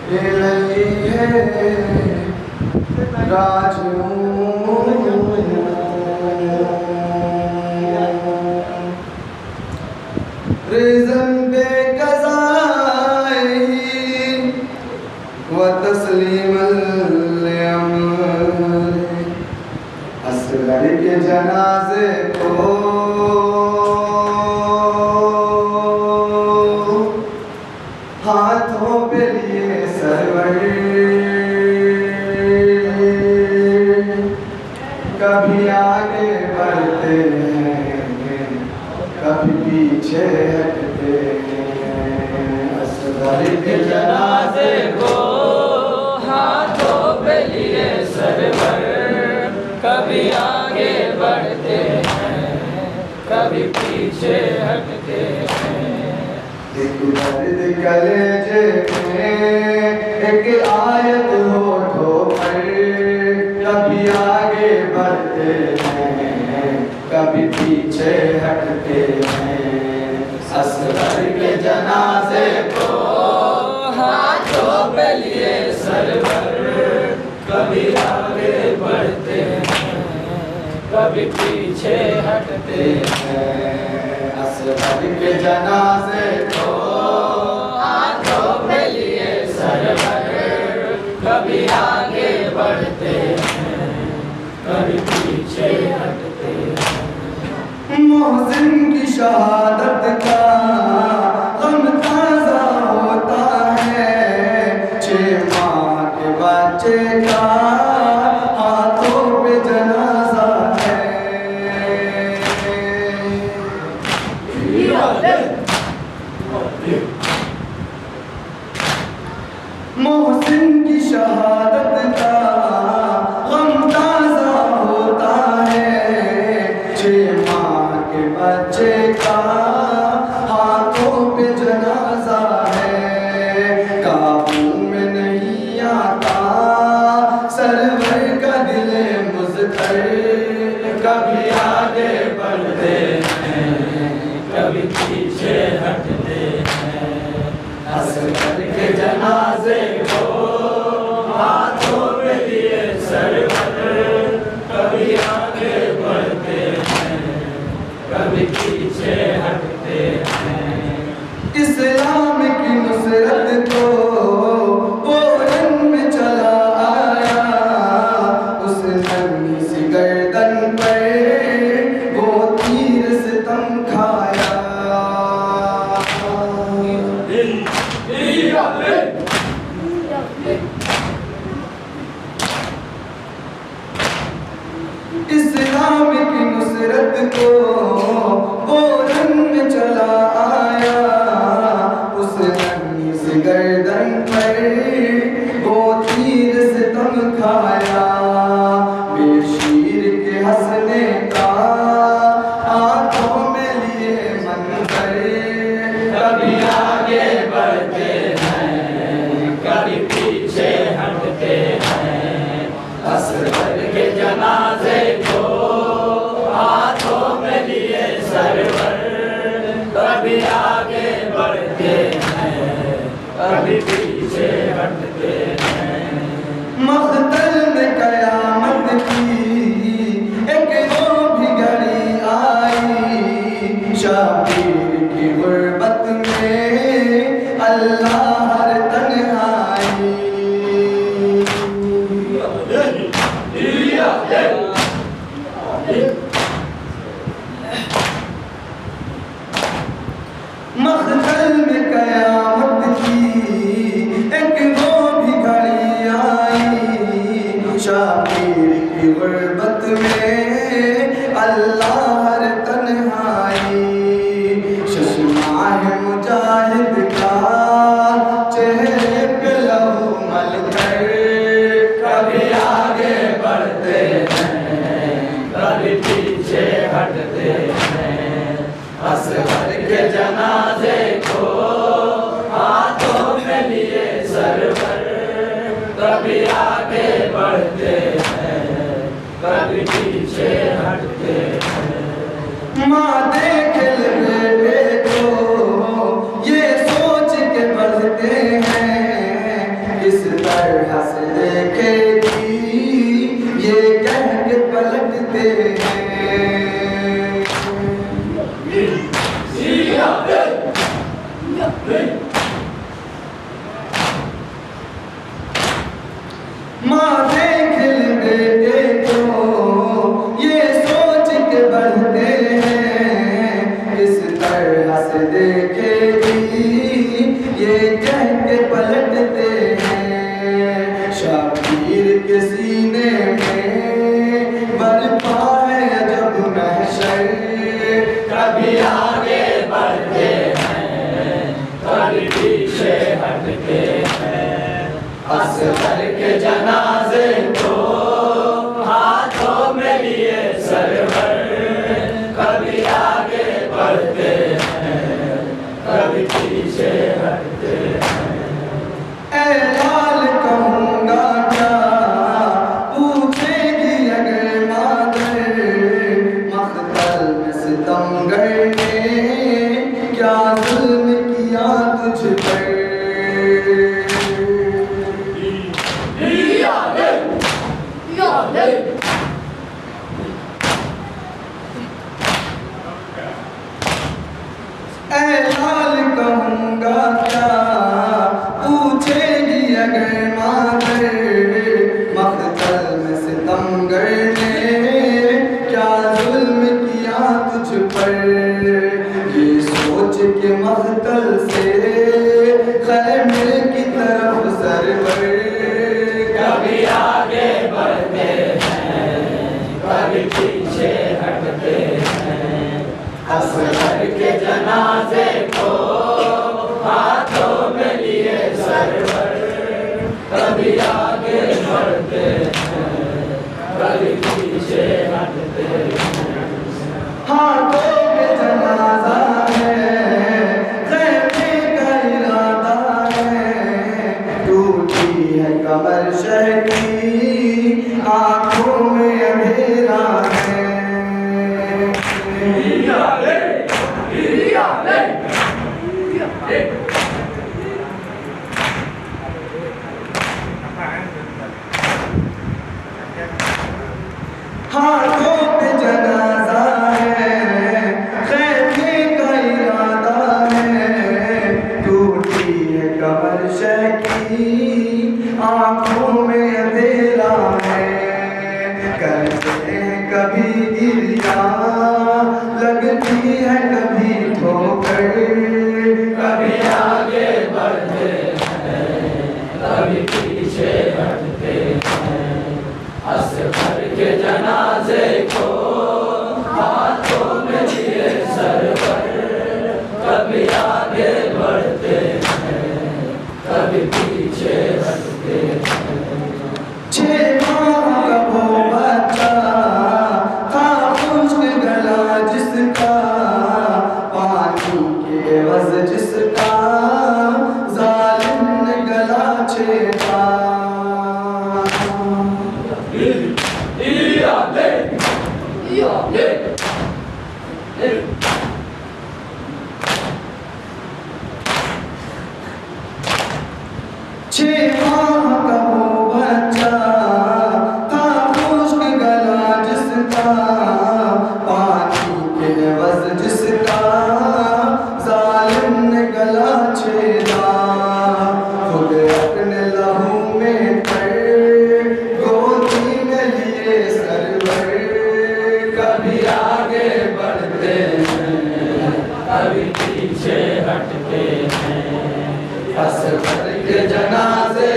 ये नहीं है राजू रिज़न बेक़ज़ाई व तस्लीमल अम्र असगर के जनाजे को हाथों पे लिए सरवर कभी आगे बढ़ते हैं कभी पीछे हटते हैं असगर के जनाजे को हाथों पे लिए सरवर कभी आगे बढ़ते हैं कभी पीछे हटते हैं। एक दर्द कलेजे में एक आयत होठों पर कभी आगे बढ़ते हैं कभी पीछे हटते हैं असगर के जनाजे को हाथों पे लिए सरवर कभी आगे बढ़ते हैं कभी पीछे हटते हैं। असगर के जनाजे को हाथों पे लिए सरवर कभी आगे बढ़ते हैं कभी पीछे हटते हैं। मोहसिन की शहादत का गम ताज़ा होता है 6 माह के बच्चे का हाथों पे जनाजा है। मोहसिन की शहादत का गम ताज़ा होता है 6 माह के बच्चे का हाथों पे जनाजा है। काबू में नहीं आता सरवर का दिले मुज़तर कभी आगे बढ़ते हैं कभी पीछे हटते हैं। असगर के जनाजे को हाथों पे लिए सरवर कभी आगे बढ़ते हैं कभी पीछे हटते हैं। इस्लाम की नुसरत को ओरन में चला आया उस नन्ही सी गर्दन पर वो तीर सितम खाया। इस्लाम की नुसरत को ओरन में चला आया उस नन्ही सी गर्दन पर वो तीर सितम खाया। बेशीर के हंसने का आंखों में लिए मंजर कभी आगे बढ़ते हैं कभी पीछे हटते हैं। असगर के जनाजे को हाथों में लिए सरवर कभी आगे बढ़ते हैं कभी पीछे हटते हैं। मख्तल में कयामत की एक वो भी घड़ी आई शाबीर की गुर्बत में अल्लाह हर तन्हाई। मख्तल में कयामत की एक वो भी घड़ी आई शाबीर की गुर्बत में अल्लाह हर तन्हाई। चश्मा है मुजाहिद का चेहरे पे लहू मल कर कभी आगे बढ़ते हैं कभी पीछे हटते हैं। असगर के जनाजे को हाथों में लिए सरवर कभी आगे बढ़ते हैं कभी पीछे हटते हैं। माँ देख ले बेटे को ये सोच के बढ़ते हैं किस तरह से देखेगी ये कह के पलटते हैं। माँ देख ले बेटे को ये सोच के बढ़ते हैं, किस तरह से देखेगी ये कह के पलटते हैं। शाबीर के सीने में बरपा है जब महशर, कभी आगे बढ़ते हैं, कभी पीछे हटते हैं। असगर के जनाजे को हाथों में लिए सरवर, कभी आगे बढ़ते हैं, कभी पीछे हटते हैं। ऐ लाल कहूँगा क्या पूछेगी अगर मादर, मख्तल में सितमगर ने क्या जुल्म किया तुझ पर। ऐ लाल कहूँगा क्या पूछेगी अगर मादर, मख्तल में सितमगर ने क्या जुल्म किया तुझ पर। ये सोच के मख्तल से खैमे की तरफ सरवर, कभी आगे बढ़ते हैं, कभी पीछे हटते हैं। असगर के जनाजे को हाथों में लिए सरवर, कभी आगे बढ़ते हैं, कभी पीछे हटते हैं। हाथों में जनाजा है, खैमे का इरादा है, टूटी है कमर शह की, आँखों में अंधेरा है। हाथों पे जनाजा है, खैमे का इरादा है, टूटी है कमर शह की, आँखों में अंधेरा है। करते हैं कभी गिरिया, लगती है कभी ठोकर, कभी आगे बढ़ते हैं, कभी पीछे हटते हैं। असगर के जनाजे को हाथों में लिए सरवर, कभी आगे बढ़ते हैं, कभी पीछे हटते हैं। 6 माह का वो बच्चा था खुश्क गला जिसका, पानी के एवज़ जिसका जालिम ने गला छेड़ा। छह माह का वो बच्चा था खुश्क गला जिसका, पानी के एवज़ जिसका जालिम ने गला छेड़ा। खुद अपने लहू में कर गोदी में लिए सरवर, कभी आगे बढ़ते हैं, कभी पीछे हटते हैं। असगर के जनाजे